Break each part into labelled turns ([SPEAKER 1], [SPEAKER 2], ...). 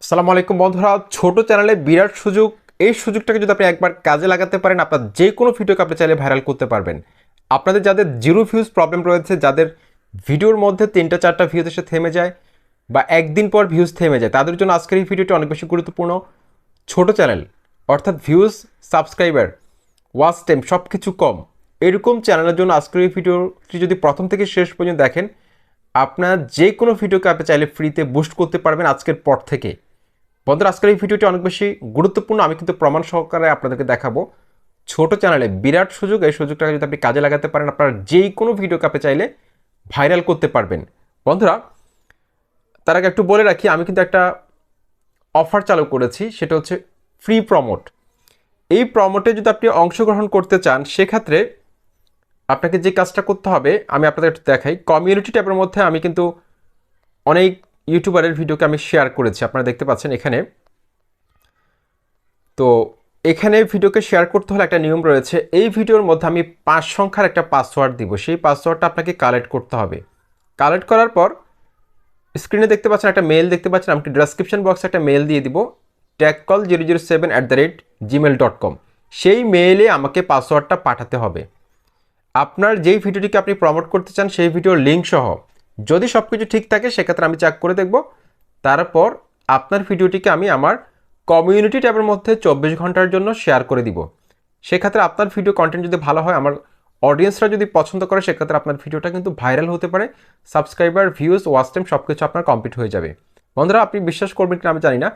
[SPEAKER 1] আসসালামু আলাইকুম বন্ধুরা, ছোট চ্যানেলে বিরাট সুযোগ। এই সুযোগটাকে যদি আপনি একবার কাজে লাগাতে পারেন, আপনার যে কোনো ভিডিওকে আপনি চাইলে ভাইরাল করতে পারবেন। আপনাদের যাদের জিরো ভিউজ প্রবলেম রয়েছে, যাদের ভিডিওর মধ্যে 3-4টা ভিউজ এসে থেমে যায় বা একদিন পর ভিউজ থেমে যায়, তাদের জন্য আজকের এই ভিডিওটি অনেক বেশি গুরুত্বপূর্ণ। ছোট চ্যানেল অর্থাৎ ভিউজ, সাবস্ক্রাইবার, ওয়াচ টাইম সব কিছু কম, এরকম চ্যানেলের জন্য আজকের এই ভিডিওটি যদি প্রথম থেকে শেষ পর্যন্ত দেখেন, আপনার যে কোনো ভিডিওকে আপনি চাইলে ফ্রিতে বুস্ট করতে পারবেন আজকের পর থেকে। বন্ধুরা, আজকের এই ভিডিওটি অনেক বেশি গুরুত্বপূর্ণ। আমি কিন্তু প্রমাণ সহকারে আপনাদেরকে দেখাবো ছোট চ্যানেলে বিরাট সুযোগ। এই সুযোগটাকে যদি আপনি কাজে লাগাতে পারেন, আপনার যেই কোনো ভিডিওকে আপনি চাইলে ভাইরাল করতে পারবেন। বন্ধুরা, তার আগে একটু বলে রাখি, আমি কিন্তু একটা অফার চালু করেছি, সেটা হচ্ছে ফ্রি প্রমোট। এই প্রমোটে যদি আপনি অংশগ্রহণ করতে চান, সেক্ষেত্রে আপনাকে যে কাজটা করতে হবে আমি আপনাদের একটু দেখাই। কমিউনিটি ট্যাবের মধ্যে আমি কিন্তু অনেক ইউটিউবারের ভিডিওকে আমি শেয়ার করেছি, আপনারা দেখতে পাচ্ছেন এখানে। তো এখানে ভিডিওকে শেয়ার করতে হলে একটা নিয়ম রয়েছে। এই ভিডিওর মধ্যে আমি 5 সংখ্যার একটা পাসওয়ার্ড দিব, সেই পাসওয়ার্ডটা আপনাকে কালেক্ট করতে হবে। কালেক্ট করার পর স্ক্রিনে দেখতে পাচ্ছেন একটা মেল দেখতে পাচ্ছেন, আমি ডেসক্রিপশন বক্সে একটা মেল দিয়ে দিব, tagcall007@gmail.com। সেই মেইলে আমাকে পাসওয়ার্ডটা পাঠাতে হবে। আপনার যেই ভিডিওটিকে আপনি প্রমোট করতে চান সেই ভিডিওর লিঙ্ক সহ, যদি সব কিছু ঠিক থাকে সেক্ষেত্রে আমি চেক করে দেখব। তারপর আপনার ভিডিওটিকে আমি আমার কমিউনিটি ট্যাবের মধ্যে 24 ঘন্টার জন্য শেয়ার করে দিব। সেক্ষেত্রে আপনার ভিডিও কন্টেন্ট যদি ভালো হয়, আমার অডিয়েন্সরা যদি পছন্দ করে, সেক্ষেত্রে আপনার ভিডিওটা কিন্তু ভাইরাল হতে পারে। সাবস্ক্রাইবার, ভিউজ, ওয়াচ টাইম সব কিছু আপনার কমপ্লিট হয়ে যাবে। বন্ধুরা, আপনি বিশ্বাস করবেন কিনা আমি জানি না,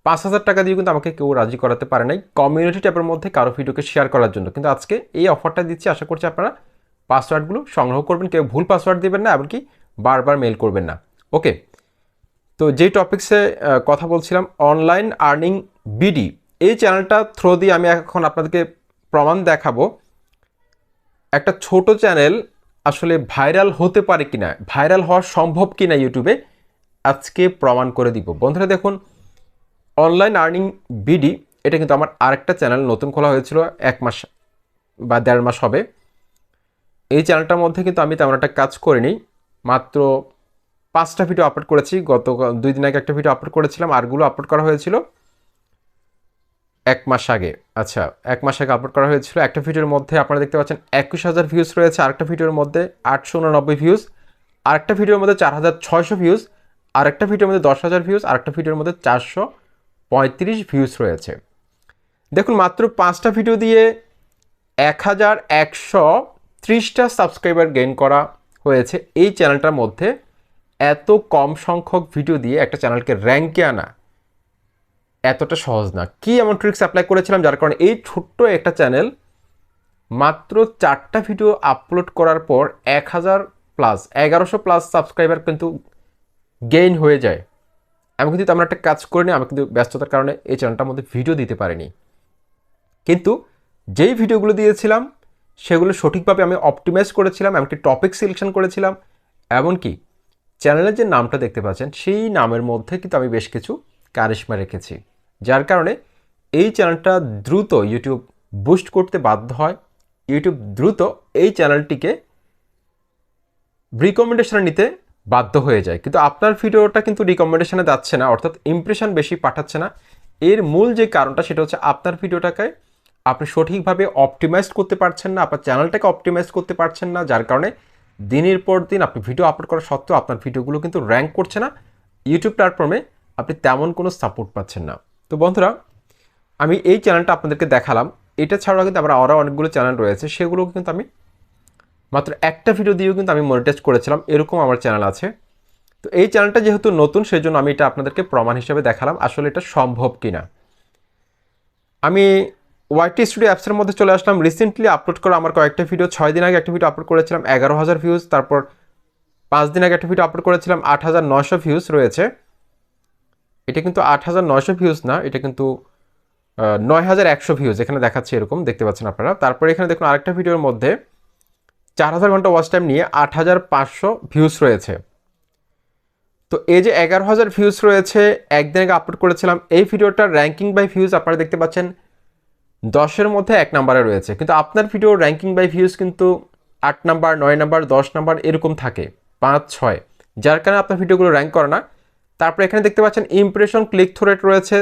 [SPEAKER 1] 5,000 টাকা দিয়ে কিন্তু আমাকে কেউ রাজি করাতে পারে নাই কমিউনিটি ট্যাবের মধ্যে কারো ভিডিওকে শেয়ার করার জন্য। কিন্তু আজকে এই অফারটা দিচ্ছি, আশা করছি আপনারা পাসওয়ার্ডগুলো সংগ্রহ করবেন, কেউ ভুল পাসওয়ার্ড দেবেন না, এমনকি বারবার মেল করবেন না। ওকে, তো যেই টপিক্সে কথা বলছিলাম, অনলাইন আর্নিং বিডি, এই চ্যানেলটা থ্রো দিয়ে আমি এখন আপনাদেরকে প্রমাণ দেখাবো একটা ছোট চ্যানেল আসলে ভাইরাল হতে পারে কিনা, ভাইরাল হওয়া সম্ভব কিনা ইউটিউবে, আজকে প্রমাণ করে দিব। বন্ধুরা দেখুন, অনলাইন আর্নিং বিডি, এটা কিন্তু আমার আরেকটা চ্যানেল নতুন খোলা হয়েছিল, 1 মাস বা 1.5 মাস হবে। এই চ্যানেলটার মধ্যে কিন্তু আমি তেমন একটা কাজ করিনি, মাত্র 5টা ভিডিও আপলোড করেছি। গত 2 দিন আগে একটা ভিডিও আপলোড করেছিলাম, আরগুলো আপলোড করা হয়েছিল 1 মাস আগে। আচ্ছা, 1 মাস আগে আপলোড করা হয়েছিল। একটা ভিডিওর মধ্যে আপনারা দেখতে পাচ্ছেন 21,000 ভিউজ রয়েছে, আরেকটা ভিডিওর মধ্যে 889 ভিউজ, আরেকটা ভিডিওর মধ্যে 4,600 ভিউজ, আরেকটা ভিডিওর মধ্যে 10,000 ভিউজ, আরেকটা ভিডিওর মধ্যে 435 ভিউজ রয়েছে। দেখুন, মাত্র 5টা ভিডিও দিয়ে 1,130টা সাবস্ক্রাইবার গেইন করা হয়েছে। এই চ্যানেলটার মধ্যে এত কম সংখ্যক ভিডিও দিয়ে একটা চ্যানেলকে র্যাঙ্কে আনা এতটা সহজ না। কি এমন ট্রিক্স অ্যাপ্লাই করেছিলাম যার কারণে এই ছোট্ট একটা চ্যানেল মাত্র 4টা ভিডিও আপলোড করার পর 1,000 প্লাস, 1100 প্লাস সাবস্ক্রাইবার কিন্তু গেইন হয়ে যায়। আমি কিন্তু তেমন একটা কাজ করিনি, আমি কিন্তু ব্যস্ততার কারণে এই চ্যানেলটার মধ্যে ভিডিও দিতে পারিনি। কিন্তু যেই ভিডিওগুলো দিয়েছিলাম সেগুলো সঠিকভাবে আমি অপটিমাইজ করেছিলাম, এমনকি টপিক সিলেকশন করেছিলাম, এমনকি চ্যানেলের যে নামটা দেখতে পাচ্ছেন সেই নামের মধ্যে কিন্তু আমি বেশ কিছু কারিশমা রেখেছি, যার কারণে এই চ্যানেলটা দ্রুত ইউটিউব বুস্ট করতে বাধ্য হয়। ইউটিউব দ্রুত এই চ্যানেলটিকে রিকমেন্ডেশনে নিতে বাধ্য হয়ে যায়। কিন্তু আপনার ভিডিওটা কিন্তু রিকমেন্ডেশনে যাচ্ছে না, অর্থাৎ ইমপ্রেশন বেশি পাঠাচ্ছে না। এর মূল যে কারণটা সেটা হচ্ছে আপনার ভিডিওটাকে আপনি সঠিকভাবে অপটিমাইজ করতে পারছেন না, আপনার চ্যানেলটাকে অপটিমাইজ করতে পারছেন না, যার কারণে দিনের পর দিন আপনি ভিডিও আপলোড করা সত্ত্বেও আপনার ভিডিওগুলো কিন্তু র্যাঙ্ক করছে না। ইউটিউব প্ল্যাটফর্মে আপনি তেমন কোনো সাপোর্ট পাচ্ছেন না। তো বন্ধুরা, আমি এই চ্যানেলটা আপনাদেরকে দেখালাম। এটা ছাড়াও কিন্তু আমার আরও অনেকগুলো চ্যানেল রয়েছে, সেগুলো কিন্তু আমি মাত্র একটা ভিডিও দিয়েও কিন্তু আমি মনিটাইজ করেছিলাম, এরকম আমার চ্যানেল আছে। তো এই চ্যানেলটা যেহেতু নতুন, সেই জন্য আমি এটা আপনাদেরকে প্রমাণ হিসেবে দেখালাম আসলে এটা সম্ভব কিনা। আমি ওয়াইটি স্টুডিও অ্যাপসের মধ্যে চলে আসলাম। রিসেন্টলি আপলোড করা আমার কয়েকটা ভিডিও, 6 দিন আগে একটা ভিডিও আপলোড করেছিলাম 11,000 ভিউজ, তারপর 5 দিন আগে একটা ভিডিও আপলোড করেছিলাম 8,900 ভিউজ রয়েছে। এটা কিন্তু 8,900 ভিউজ না, এটা কিন্তু 9,100 ভিউজ এখানে দেখাচ্ছে, এরকম দেখতে পাচ্ছেন আপনারা। তারপরে এখানে দেখুন আরেকটা ভিডিওর মধ্যে 4,000 ঘন্টা ওয়াচ টাইম নিয়ে 8,500 ভিউজ রয়েছে। তো এই যে 11,000 ভিউজ রয়েছে, একদিন আগে আপলোড করেছিলাম। এই ভিডিওটার র্যাঙ্কিং বাই ভিউজ আপনারা দেখতে পাচ্ছেন 10-এর মধ্যে 1 নাম্বারে রয়েছে, কিন্তু আপনার ভিডিও র্যাঙ্কিং বাই ভিউজ কিন্তু 8 নাম্বার, 9 নাম্বার, 10 নাম্বার এরকম থাকে, 5, 6, যার কারণে আপনার ভিডিওগুলো র্যাঙ্ক করে না। তারপর এখানে দেখতে পাচ্ছেন ইমপ্রেশন ক্লিক থ্রু রেট রয়েছে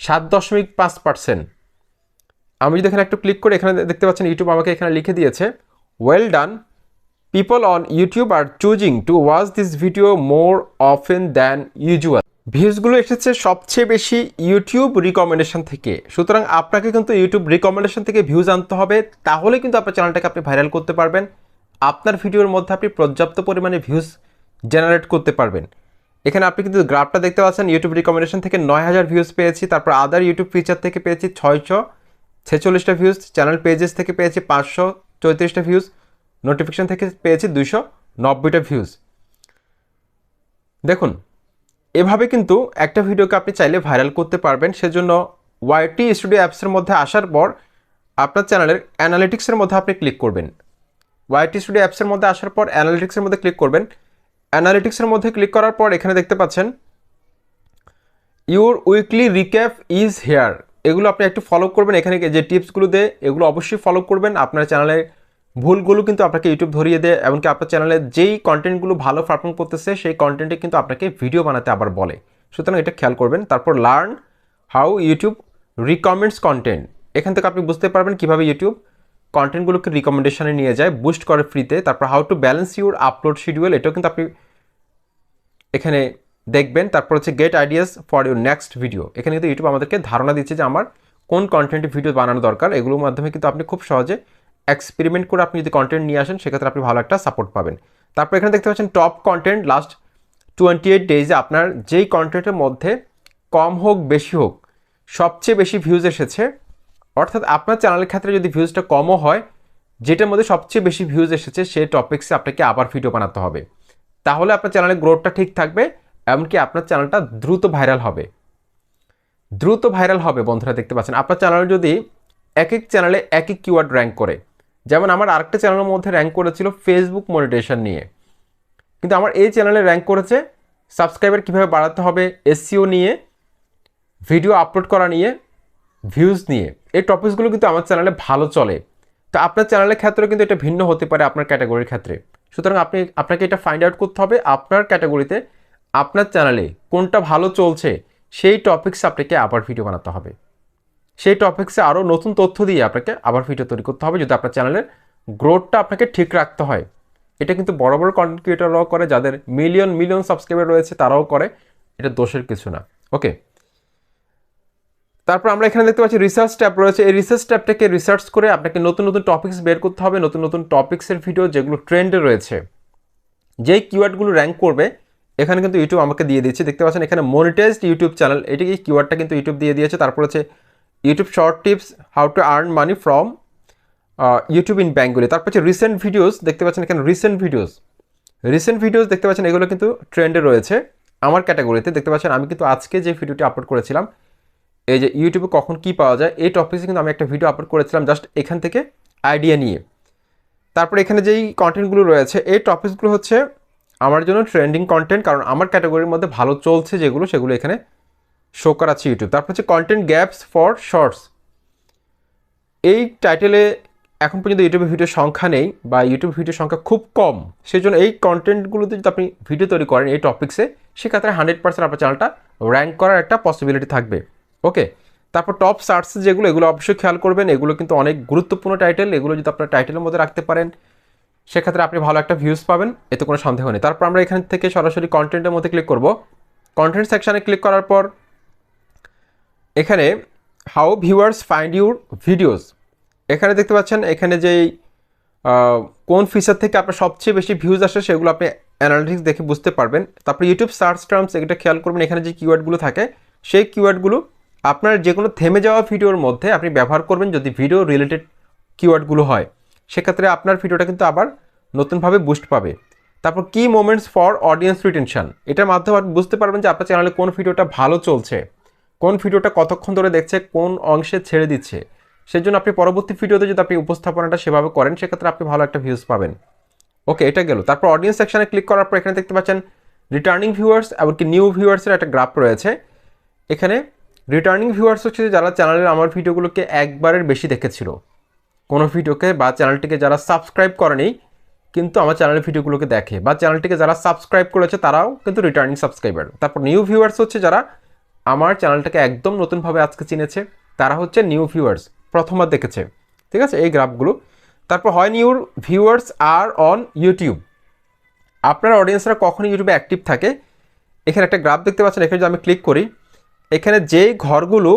[SPEAKER 1] 7.5%। আমি যদি এখানে একটু ক্লিক করি, এখানে দেখতে পাচ্ছেন ইউটিউব আমাকে এখানে লিখে দিয়েছে, well done, people on YouTube are choosing to watch this video more often than usual. ভিউজগুলো এসেছে সবচেয়ে বেশি ইউটিউব রিকমেন্ডেশন থেকে। সুতরাং আপনাকে কিন্তু ইউটিউব রিকমেন্ডেশন থেকে ভিউজ আনতে হবে, তাহলে কিন্তু আপনার চ্যানেলটাকে আপনি ভাইরাল করতে পারবেন। আপনার ভিডিওর মধ্যে আপনি পর্যাপ্ত পরিমাণে ভিউজ জেনারেট করতে পারবেন। এখানে আপনি কিন্তু গ্রাফটা দেখতে পাচ্ছেন, ইউটিউব রিকমেন্ডেশন থেকে 9000 ভিউজ পেয়েছি, তারপর আদার ইউটিউব ফিচার থেকে পেয়েছি 646টা ভিউজ, চ্যানেল পেজেস থেকে পেয়েছি 534টা ভিউজ, নোটিফিকেশন থেকে পেয়েছি 290টা ভিউজ। দেখুন, এভাবে কিন্তু একটা ভিডিওকে আপনি চাইলে ভাইরাল করতে পারবেন। সেজন্য ওয়াইটি স্টুডিও অ্যাপসের মধ্যে আসার পর আপনার চ্যানেলের অ্যানালিটিক্সের মধ্যে আপনি ক্লিক করবেন। ওয়াইটি স্টুডিও অ্যাপসের মধ্যে আসার পর অ্যানালিটিক্সের মধ্যে ক্লিক করবেন। অ্যানালিটিক্সের মধ্যে ক্লিক করার পর এখানে দেখতে পাচ্ছেন your weekly recap is here, এগুলো আপনি একটু ফলো করবেন। এখানে যে টিপসগুলো দেয় এগুলো অবশ্যই ফলো করবেন। আপনার চ্যানেলের ভুলগুলো কিন্তু আপনাকে ইউটিউব ধরিয়ে দেয়, এমনকি আপনার চ্যানেলে যেই কন্টেন্টগুলো ভালো পারফর্ম করতেছে সেই কন্টেন্টে কিন্তু আপনাকে ভিডিও বানাতে আবার বলে। সুতরাং এটা খেয়াল করবেন। তারপর learn how YouTube recommends content, এখান থেকে আপনি বুঝতে পারবেন কীভাবে ইউটিউব কন্টেন্টগুলোকে রিকমেন্ডেশনে নিয়ে যায়, বুস্ট করে ফ্রিতে। তারপর how to balance your upload schedule, এটাও কিন্তু আপনি এখানে দেখবেন। তারপর হচ্ছে get ideas for your next video, এখানে কিন্তু ইউটিউব আমাদেরকে ধারণা দিচ্ছে যে আমার কোন কন্টেন্টে ভিডিও বানানো দরকার। এগুলোর মাধ্যমে কিন্তু আপনি খুব সহজে এক্সপেরিমেন্ট করে আপনি যদি কন্টেন্ট নিয়ে আসেন সেক্ষেত্রে আপনি ভালো একটা সাপোর্ট পাবেন। তারপর এখানে দেখতে পাচ্ছেন টপ কন্টেন্ট লাস্ট 28 ডেজে আপনার যেই কন্টেন্টের মধ্যে কম হোক বেশি হোক সবচেয়ে বেশি ভিউজ এসেছে, অর্থাৎ আপনার চ্যানেলের ক্ষেত্রে যদি ভিউজটা কমও হয়, যেটার মধ্যে সবচেয়ে বেশি ভিউজ এসেছে সেই টপিক্সে আপনাকে আবার ভিডিও বানাতে হবে, তাহলে আপনার চ্যানেলের গ্রোথটা ঠিক থাকবে, এমনকি আপনার চ্যানেলটা দ্রুত ভাইরাল হবে। বন্ধুরা দেখতে পাচ্ছেন আপনার চ্যানেল যদি এক এক চ্যানেলে এক এক কিওয়ার্ড র্যাঙ্ক করে, যেমন আমার আরেকটা চ্যানেলের মধ্যে র্যাঙ্ক করেছিল ফেসবুক মনিটাইজেশন নিয়ে, কিন্তু আমার এই চ্যানেলে র্যাঙ্ক করেছে সাবস্ক্রাইবার কীভাবে বাড়াতে হবে, এসইও নিয়ে, ভিডিও আপলোড করা নিয়ে, ভিউজ নিয়ে। এই টপিকসগুলো কিন্তু আমার চ্যানেলে ভালো চলে। তো আপনার চ্যানেলের ক্ষেত্রেও কিন্তু এটা ভিন্ন হতে পারে আপনার ক্যাটাগরির ক্ষেত্রে। সুতরাং আপনাকে এটা ফাইন্ড আউট করতে হবে আপনার ক্যাটাগরিতে আপনার চ্যানেলে কোনটা ভালো চলছে, সেই টপিক্সে আপনাকে আবার ভিডিও বানাতে হবে। সেই টপিক্সে আরও নতুন তথ্য দিয়ে আপনাকে আবার ভিডিও তৈরি করতে হবে যদি আপনার চ্যানেলের গ্রোথটা আপনাকে ঠিক রাখতে হয়। এটা কিন্তু বড় বড় কন্টেন্ট ক্রিয়েটররাও করে, যাদের মিলিয়ন সাবস্ক্রাইবার রয়েছে তারাও করে, এটা দোষের কিছু না। ওকে, তারপর আমরা এখানে দেখতে পাচ্ছি রিসার্চ ট্যাব রয়েছে। এই রিসার্চ ট্যাবটাকে রিসার্চ করে আপনাকে নতুন টপিক্স বের করতে হবে, নতুন টপিক্সের ভিডিও যেগুলো ট্রেন্ডে রয়েছে, যেই কিওয়ার্ডগুলো র্যাঙ্ক করবে। এখানে কিন্তু ইউটিউব আমাকে দিয়ে দিয়েছে, দেখতে পাচ্ছেন এখানে মনিটাইজড ইউটিউব চ্যানেল, এটি এই কিওয়ার্ডটা কিন্তু ইউটিউব দিয়ে দিয়েছে। তারপর হচ্ছে YouTube short tips, how to earn money from YouTube in Bengali. তারপর হচ্ছে রিসেন্ট ভিডিওস, দেখতে পাচ্ছেন এখানে রিসেন্ট ভিডিওস দেখতে পাচ্ছেন, এগুলো কিন্তু ট্রেন্ডে রয়েছে আমার ক্যাটাগরিতে। দেখতে পাচ্ছেন আমি কিন্তু আজকে যে ভিডিওটি আপলোড করেছিলাম, এই যে ইউটিউবে কখন কি পাওয়া যায়, এই টপিকে কিন্তু আমি একটা ভিডিও আপলোড করেছিলাম জাস্ট এখান থেকে আইডিয়া নিয়ে। তারপর এখানে যেই কন্টেন্টগুলো রয়েছে এই টপিকসগুলো হচ্ছে আমার জন্য ট্রেন্ডিং কন্টেন্ট, কারণ আমার ক্যাটাগরির মধ্যে ভালো চলছে সেগুলো এখানে শো করাচ্ছে ইউটিউব। তারপর হচ্ছে কন্টেন্ট গ্যাপস ফর শর্টস, এই টাইটেলে এখন পর্যন্ত ইউটিউবে ভিডিও সংখ্যা নেই বা ইউটিউব ভিডিও সংখ্যা খুব কম, সেই জন্য এই কন্টেন্টগুলোতে যদি আপনি ভিডিও তৈরি করেন এই টপিক্সে, সেক্ষেত্রে 100% আপনার চ্যানেলটা র্যাঙ্ক করার একটা পসিবিলিটি থাকবে। ওকে, তারপর টপ সার্চ এগুলো অবশ্যই খেয়াল করবেন, এগুলো কিন্তু অনেক গুরুত্বপূর্ণ টাইটেল, এগুলো যদি আপনার টাইটেলের মধ্যে রাখতে পারেন সেক্ষেত্রে আপনি ভালো একটা ভিউজ পাবেন, এতে কোনো সন্দেহ নেই। তারপর আমরা এখান থেকে সরাসরি কন্টেন্টের মধ্যে ক্লিক করব। কন্টেন্ট সেকশানে ক্লিক করার পর এখানে how viewers find your videos, এখানে দেখতে পাচ্ছেন এখানে যেই কোন ফিচার থেকে আপনার সবচেয়ে বেশি ভিউজ আসে সেগুলো আপনি অ্যানালিটিক্স দেখে বুঝতে পারবেন। তারপর ইউটিউব সার্চ টার্মস, এটা খেয়াল করবেন, এখানে যে কিওয়ার্ডগুলো থাকে সেই কিওয়ার্ডগুলো আপনার যে কোনো থেমে যাওয়া ভিডিওর মধ্যে আপনি ব্যবহার করবেন। যদি ভিডিও রিলেটেড কিওয়ার্ডগুলো হয় সেক্ষেত্রে আপনার ভিডিওটা কিন্তু আবার নতুনভাবে বুস্ট পাবে। তারপর কি মোমেন্টস ফর অডিয়েন্স রিটেনশন, এটার মাধ্যমে আপনি বুঝতে পারবেন যে আপনার চ্যানেলে কোন ভিডিওটা ভালো চলছে, কোন ভিডিওটা কতক্ষণ ধরে দেখছে, কোন অংশে ছেড়ে দিচ্ছে। সেই জন্য আপনি পরবর্তী ভিডিওতে যদি আপনি উপস্থাপনাটা সেভাবে করেন সেক্ষেত্রে আপনি ভালো একটা ভিউজ পাবেন। ওকে, এটা গেল। তারপর অডিয়েন্স সেকশানে ক্লিক করার পর এখানে দেখতে পাচ্ছেন রিটার্নিং ভিউয়ার্স এমনকি নিউ ভিউয়ার্সের একটা গ্রাফ রয়েছে। এখানে রিটার্নিং ভিউয়ার্স হচ্ছে যারা চ্যানেলের আমার ভিডিওগুলোকে একবারের বেশি দেখেছিল, কোনো ভিডিওকে বা চ্যানেলটিকে যারা সাবস্ক্রাইব করেনি কিন্তু আমার চ্যানেলের ভিডিওগুলোকে দেখে, বা চ্যানেলটিকে যারা সাবস্ক্রাইব করেছে তারাও কিন্তু রিটার্নিং সাবস্ক্রাইবার। তারপর নিউ ভিউয়ার্স হচ্ছে যারা আমার চ্যানেলটাকে একদম নতুনভাবে আজকে চিনেছে, তারা হচ্ছে নিউ ভিউয়ার্স, প্রথমবার দেখেছে। ঠিক আছে, এই গ্রাফগুলো। তারপর হয় নিউ ভিউয়ার্স আর অন ইউটিউব, আপনার অডিয়েন্সরা কখন ইউটিউবে অ্যাক্টিভ থাকে। এখানে একটা গ্রাফ দেখতে পাচ্ছেন, এখানে যদি আমি ক্লিক করি, এখানে যেই ঘরগুলো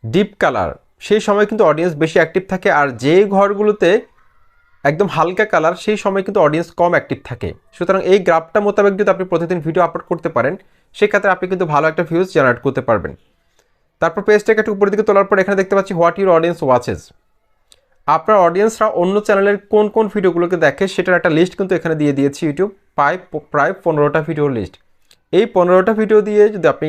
[SPEAKER 1] ডিপ কালার সেই সময় কিন্তু অডিয়েন্স বেশি অ্যাক্টিভ থাকে, আর যেই ঘরগুলোতে একদম হালকা কালার সেই সময় কিন্তু অডিয়েন্স কম অ্যাক্টিভ থাকে। সুতরাং এই গ্রাফটা মোতাবেক যদি আপনি প্রতিদিন ভিডিও আপলোড করতে পারেন, সেক্ষেত্রে আপনি কিন্তু ভালো একটা ভিউজ জেনারেট করতে পারবেন। তারপর পেজটাকে একটু উপরের দিকে তোলার পর এখানে দেখতে পাচ্ছি হোয়াট ইউর অডিয়েন্স ওয়াচেস, আপনার অডিয়েন্সরা অন্য চ্যানেলের কোন কোন ভিডিওগুলোকে দেখে সেটার একটা লিস্ট কিন্তু এখানে দিয়ে দিয়েছি ইউটিউব, প্রায় 15টা ভিডিওর লিস্ট। এই 15টা ভিডিও দিয়ে যদি আপনি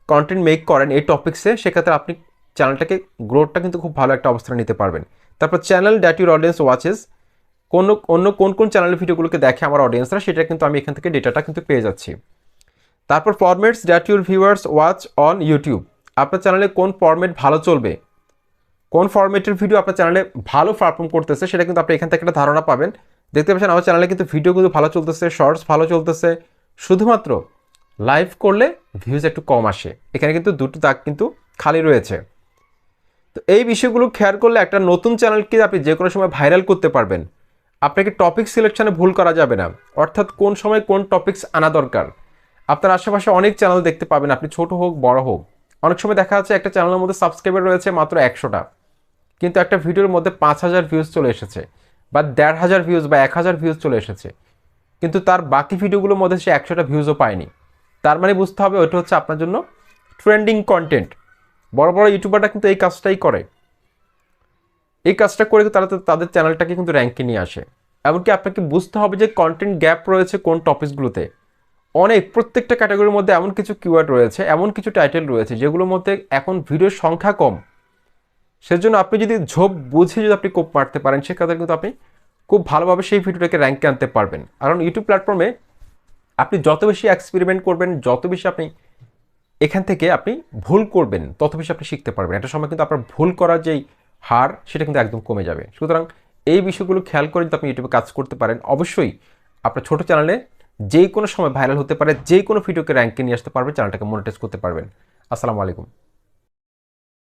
[SPEAKER 1] কন্টেন্ট মেক করেন এই টপিক্সে, সেক্ষেত্রে আপনি চ্যানেলটাকে গ্রোথটা কিন্তু খুব ভালো একটা অবস্থানে নিতে পারবেন। তারপর channel that your audience watches, অন্য কোন কোন চ্যানেলের ভিডিওগুলোকে দেখে আমার অডিয়েন্সরা, সেটা কিন্তু আমি এখান থেকে ডেটাটা কিন্তু পেয়ে যাচ্ছি। তারপর formats that your viewers watch on YouTube, আপনার চ্যানেলে কোন ফরম্যাট ভালো চলবে, কোন ফরম্যাটের ভিডিও আপনার চ্যানেলে ভালো পারফর্ম করতেছে, সেটা কিন্তু আপনি এখান থেকে একটা ধারণা পাবেন। দেখতে পাচ্ছেন আমার চ্যানেলে কিন্তু ভিডিওগুলো ভালো চলতেছে, শর্টস ভালো চলতেছে, শুধুমাত্র লাইভ করলে ভিউজ একটু কম আসে। এখানে কিন্তু দুটো দাগ কিন্তু খালি রয়েছে। তো এই বিষয়গুলো খেয়াল করলে একটা নতুন চ্যানেলকে আপনি যে কোনো সময় ভাইরাল করতে পারবেন। আপনাকে টপিক সিলেকশনে ভুল করা যাবে না, অর্থাৎ কোন সময় কোন টপিকস আনা দরকার। আপনার আশেপাশে অনেক চ্যানেল দেখতে পাবেন, আপনি ছোট হোক বড় হোক। অনেক সময় দেখা যাচ্ছে একটা চ্যানেলের মধ্যে সাবস্ক্রাইবার রয়েছে মাত্র 100টা, কিন্তু একটা ভিডিওর মধ্যে 5000 ভিউজ চলে এসেছে, বা 1500 ভিউজ বা 1000 ভিউজ চলে এসেছে, কিন্তু তার বাকি ভিডিওগুলোর মধ্যে সে 100টা ভিউজও পায়নি। তার মানে বুঝতে হবে ওটা হচ্ছে আপনার জন্য ট্রেন্ডিং কন্টেন্ট। বড় বড় ইউটিউবাররা কিন্তু এই কাজটাই করে, এই কাজটা করে তারা তাদের চ্যানেলটাকে কিন্তু র্যাঙ্কে নিয়ে আসে। এমনকি আপনাকে বুঝতে হবে যে কন্টেন্ট গ্যাপ রয়েছে কোন টপিকসগুলোতে। প্রত্যেকটা ক্যাটাগরির মধ্যে এমন কিছু কিওয়ার্ড রয়েছে, এমন কিছু টাইটেল রয়েছে যেগুলোর মধ্যে এখন ভিডিওর সংখ্যা কম। সেজন্য আপনি যদি ঝোপ বুঝে যদি আপনি কোপ মারতে পারেন, সেক্ষেত্রে কিন্তু আপনি খুব ভালোভাবে সেই ভিডিওটাকে র্যাঙ্কে আনতে পারবেন। কারণ ইউটিউব প্ল্যাটফর্মে আপনি যত বেশি এক্সপেরিমেন্ট করবেন, যত বেশি আপনি এখান থেকে আপনি ভুল করবেন, তত বেশি আপনি শিখতে পারবেন। একটা সময় কিন্তু আপনার ভুল করার যেই হার, সেটা কিন্তু একদম কমে যাবে। সুতরাং এই বিষয়গুলো খেয়াল করে যদি আপনি ইউটিউবে কাজ করতে পারেন, অবশ্যই আপনার ছোটো চ্যানেলে যে কোনো সময় ভাইরাল হতে পারে, যে কোনো ভিডিওকে র্যাঙ্কে নিয়ে আসতে পারবেন, চ্যানেলটাকে মনিটাইজ করতে পারবেন। আসসালামু আলাইকুম।